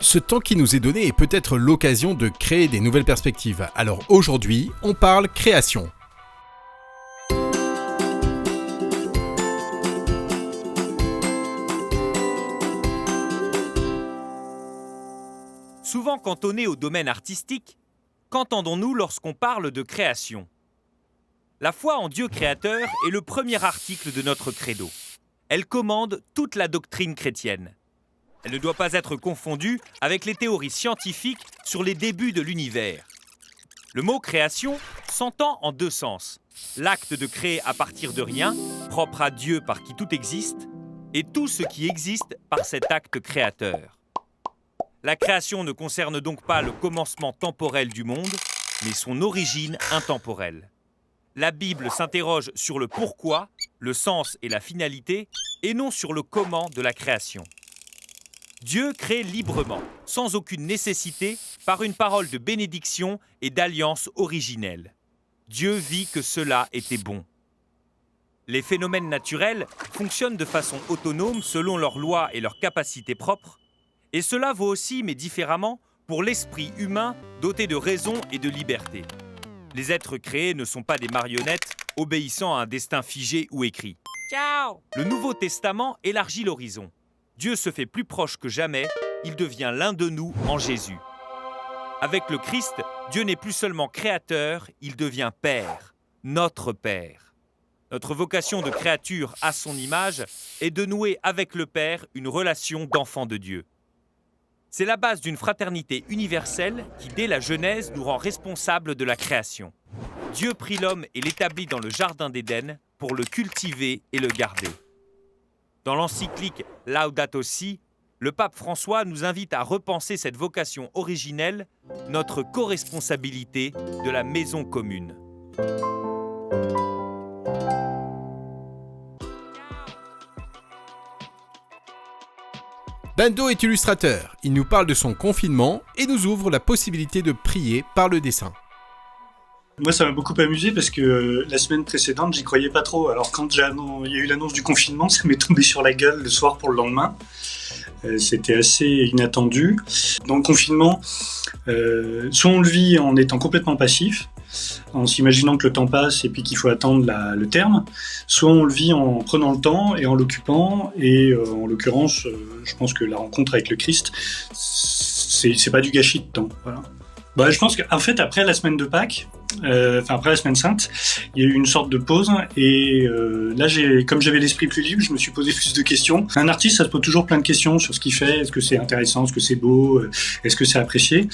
Ce temps qui nous est donné est peut-être l'occasion de créer des nouvelles perspectives. Alors aujourd'hui, on parle création. Souvent cantonné au domaine artistique, qu'entendons-nous lorsqu'on parle de création ? La foi en Dieu créateur est le premier article de notre credo. Elle commande toute la doctrine chrétienne. Elle ne doit pas être confondue avec les théories scientifiques sur les débuts de l'univers. Le mot création s'entend en deux sens. L'acte de créer à partir de rien, propre à Dieu par qui tout existe, et tout ce qui existe par cet acte créateur. La création ne concerne donc pas le commencement temporel du monde, mais son origine intemporelle. La Bible s'interroge sur le pourquoi, le sens et la finalité, et non sur le comment de la création. Dieu crée librement, sans aucune nécessité, par une parole de bénédiction et d'alliance originelle. Dieu vit que cela était bon. Les phénomènes naturels fonctionnent de façon autonome selon leurs lois et leurs capacités propres, et cela vaut aussi, mais différemment, pour l'esprit humain doté de raison et de liberté. Les êtres créés ne sont pas des marionnettes obéissant à un destin figé ou écrit. Ciao ! Le Nouveau Testament élargit l'horizon. Dieu se fait plus proche que jamais, il devient l'un de nous en Jésus. Avec le Christ, Dieu n'est plus seulement créateur, il devient Père, notre Père. Notre vocation de créature à son image est de nouer avec le Père une relation d'enfant de Dieu. C'est la base d'une fraternité universelle qui, dès la Genèse, nous rend responsables de la création. Dieu prit l'homme et l'établit dans le jardin d'Éden pour le cultiver et le garder. Dans l'encyclique Laudato Si, le pape François nous invite à repenser cette vocation originelle, notre coresponsabilité de la maison commune. Bando est illustrateur, il nous parle de son confinement et nous ouvre la possibilité de prier par le dessin. Moi, ça m'a beaucoup amusé parce que la semaine précédente, j'y croyais pas trop. Alors quand il y a eu l'annonce du confinement, ça m'est tombé sur la gueule le soir pour le lendemain. C'était assez inattendu. Dans le confinement, soit on le vit en étant complètement passif, en s'imaginant que le temps passe et puis qu'il faut attendre le terme, soit on le vit en prenant le temps et en l'occupant, et en l'occurrence, je pense que la rencontre avec le Christ, c'est pas du gâchis de temps. Voilà. Je pense qu'en fait, après la semaine de Pâques, après la semaine sainte, il y a eu une sorte de pause, et là, comme j'avais l'esprit plus libre, je me suis posé plus de questions. Un artiste, ça se pose toujours plein de questions sur ce qu'il fait. Est-ce que c'est intéressant? Est-ce que c'est beau? Est-ce que c'est apprécié?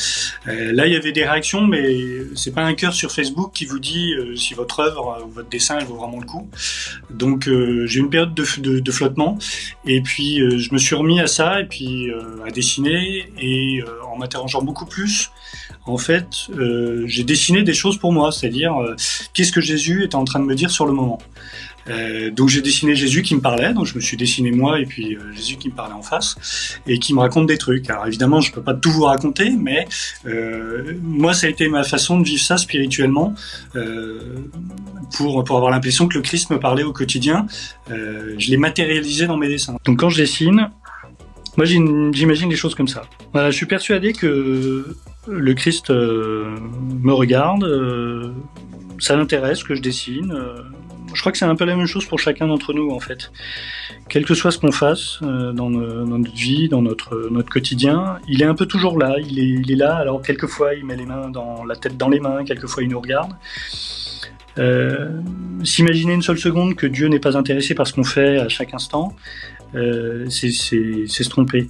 Là, il y avait des réactions, mais c'est pas un cœur sur Facebook qui vous dit si votre œuvre ou votre dessin elle vaut vraiment le coup. Donc, j'ai eu une période de flottement, et puis je me suis remis à ça, et puis à dessiner, et en m'interrogeant beaucoup plus. En fait, j'ai dessiné des choses pour moi, c'est-à-dire qu'est-ce que Jésus était en train de me dire sur le moment. Donc j'ai dessiné Jésus qui me parlait, donc je me suis dessiné moi et puis Jésus qui me parlait en face et qui me raconte des trucs. Alors évidemment, je peux pas tout vous raconter, mais moi ça a été ma façon de vivre ça spirituellement, pour avoir l'impression que le Christ me parlait au quotidien. Je l'ai matérialisé dans mes dessins. Donc quand je dessine, moi j'imagine les choses comme ça. Voilà, je suis persuadé que le Christ me regarde, ça l'intéresse que je dessine. Je crois que c'est un peu la même chose pour chacun d'entre nous en fait. Quel que soit ce qu'on fasse dans notre vie, dans notre quotidien, il est un peu toujours là. Il est là. Alors quelquefois il met la tête dans les mains, quelquefois il nous regarde. S'imaginer une seule seconde que Dieu n'est pas intéressé par ce qu'on fait à chaque instant, c'est se tromper.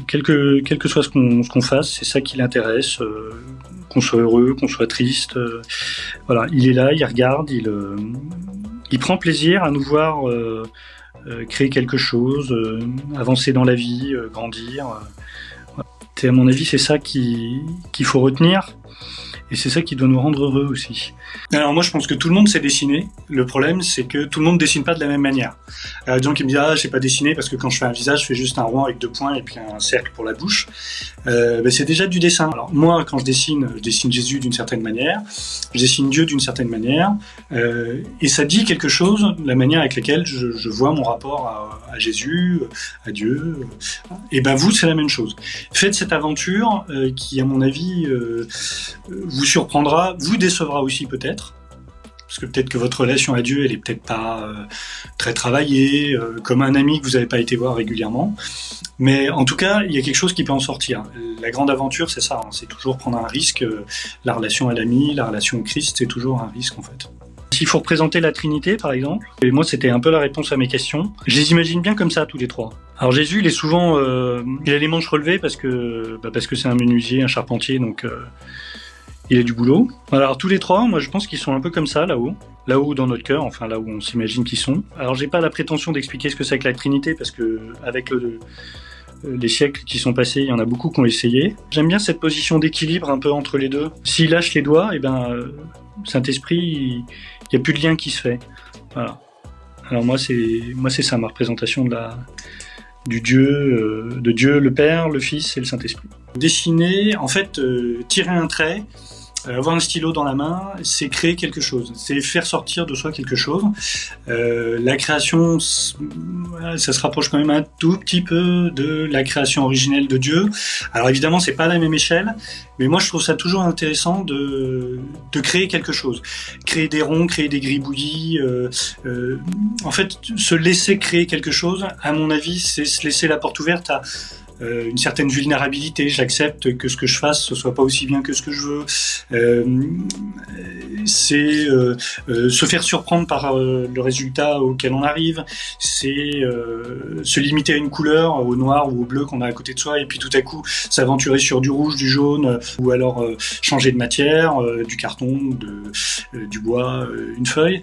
Quel que soit ce qu'on fasse, c'est ça qui l'intéresse, qu'on soit heureux, qu'on soit triste. Voilà, il est là, il regarde, il prend plaisir à nous voir créer quelque chose, avancer dans la vie, grandir. À mon avis, c'est ça qu'il faut retenir. Et c'est ça qui doit nous rendre heureux aussi. Alors moi je pense que tout le monde sait dessiner. Le problème c'est que tout le monde dessine pas de la même manière. Des gens qui me disent je sais pas dessiner parce que quand je fais un visage je fais juste un rond avec 2 points et puis un cercle pour la bouche. C'est déjà du dessin. Alors moi quand je dessine Jésus d'une certaine manière, je dessine Dieu d'une certaine manière, et ça dit quelque chose de la manière avec laquelle je vois mon rapport à Jésus, à Dieu. Et vous c'est la même chose. Faites cette aventure qui à mon avis vous surprendra, vous décevra aussi peut-être, parce que peut-être que votre relation à Dieu elle est peut-être pas très travaillée, comme un ami que vous n'avez pas été voir régulièrement, mais en tout cas il y a quelque chose qui peut en sortir. La grande aventure c'est ça, c'est toujours prendre un risque. La relation à l'ami, la relation au Christ, c'est toujours un risque en fait. S'il faut représenter la Trinité par exemple, et moi c'était un peu la réponse à mes questions, je les imagine bien comme ça tous les trois. Alors Jésus il est souvent, il a les manches relevées parce que c'est un menuisier, un charpentier, donc il a du boulot. Alors tous les trois, moi je pense qu'ils sont un peu comme ça là-haut dans notre cœur, enfin là où on s'imagine qu'ils sont. Alors j'ai pas la prétention d'expliquer ce que c'est que la Trinité parce que avec les siècles qui sont passés, il y en a beaucoup qui ont essayé. J'aime bien cette position d'équilibre un peu entre les deux. S'il lâche les doigts, Saint-Esprit, il n'y a plus de lien qui se fait. Voilà. Alors moi c'est ça ma représentation de Dieu le Père, le Fils et le Saint-Esprit. Dessiner, en fait, tirer un trait, avoir un stylo dans la main, c'est créer quelque chose, c'est faire sortir de soi quelque chose. La création, ça se rapproche quand même un tout petit peu de la création originelle de Dieu. Alors évidemment, c'est pas à la même échelle, mais moi je trouve ça toujours intéressant de créer quelque chose. Créer des ronds, créer des gribouillis, en fait, se laisser créer quelque chose, à mon avis, c'est se laisser la porte ouverte à une certaine vulnérabilité. J'accepte que ce que je fasse ce soit pas aussi bien que ce que je veux. C'est se faire surprendre par le résultat auquel on arrive. C'est se limiter à une couleur, au noir ou au bleu qu'on a à côté de soi, et puis tout à coup s'aventurer sur du rouge, du jaune, ou alors changer de matière, du carton, du bois, une feuille.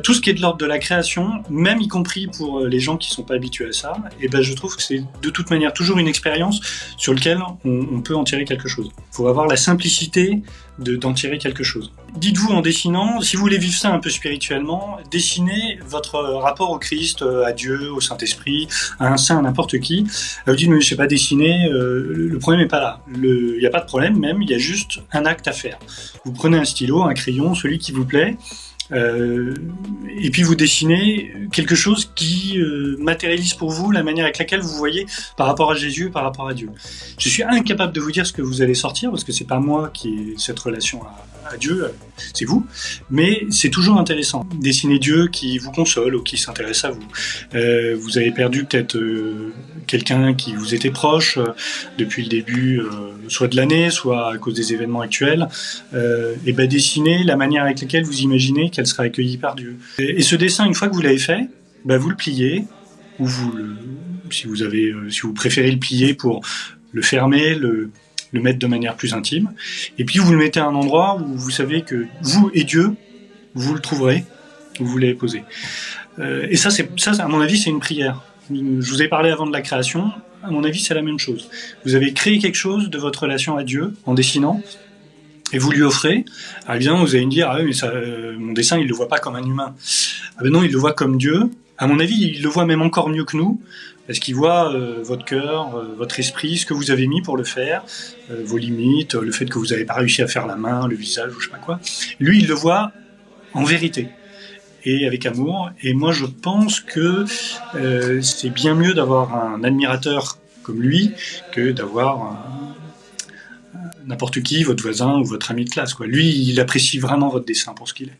Tout ce qui est de l'ordre de la création, même y compris pour les gens qui sont pas habitués à ça, et je trouve que c'est de toute manière toujours une expérience sur laquelle on peut en tirer quelque chose. Il faut avoir la simplicité d'en tirer quelque chose. Dites-vous en dessinant, si vous voulez vivre ça un peu spirituellement, dessinez votre rapport au Christ, à Dieu, au Saint-Esprit, à un saint, à n'importe qui. Vous dites, mais je sais pas dessiner, le problème n'est pas là. Il n'y a pas de problème même, il y a juste un acte à faire. Vous prenez un stylo, un crayon, celui qui vous plaît, et puis vous dessinez quelque chose qui matérialise pour vous la manière avec laquelle vous voyez par rapport à Jésus, par rapport à Dieu. Je suis incapable de vous dire ce que vous allez sortir parce que c'est pas moi qui ai cette relation à Dieu, c'est vous, mais c'est toujours intéressant. Dessiner Dieu qui vous console ou qui s'intéresse à vous. Vous avez perdu peut-être quelqu'un qui vous était proche depuis le début, soit de l'année, soit à cause des événements actuels. Dessiner la manière avec laquelle vous imaginez qu'elle sera accueillie par Dieu. Et ce dessin, une fois que vous l'avez fait, vous le pliez, ou si vous préférez le plier pour le fermer, le mettre de manière plus intime, et puis vous le mettez à un endroit où vous savez que vous et Dieu, vous le trouverez, où vous l'avez posé. Et ça, à mon avis, c'est une prière. Je vous ai parlé avant de la création, à mon avis, c'est la même chose. Vous avez créé quelque chose de votre relation à Dieu en dessinant, et vous lui offrez. Alors évidemment, vous allez me dire, ah oui, mais ça, mon dessin, il le voit pas comme un humain. Ah ben non, il le voit comme Dieu. À mon avis, il le voit même encore mieux que nous, parce qu'il voit votre cœur, votre esprit, ce que vous avez mis pour le faire, vos limites, le fait que vous n'avez pas réussi à faire la main, le visage, ou je sais pas quoi. Lui, il le voit en vérité et avec amour. Et moi, je pense que c'est bien mieux d'avoir un admirateur comme lui que d'avoir n'importe qui, votre voisin ou votre ami de classe, quoi. Lui, il apprécie vraiment votre dessin pour ce qu'il est.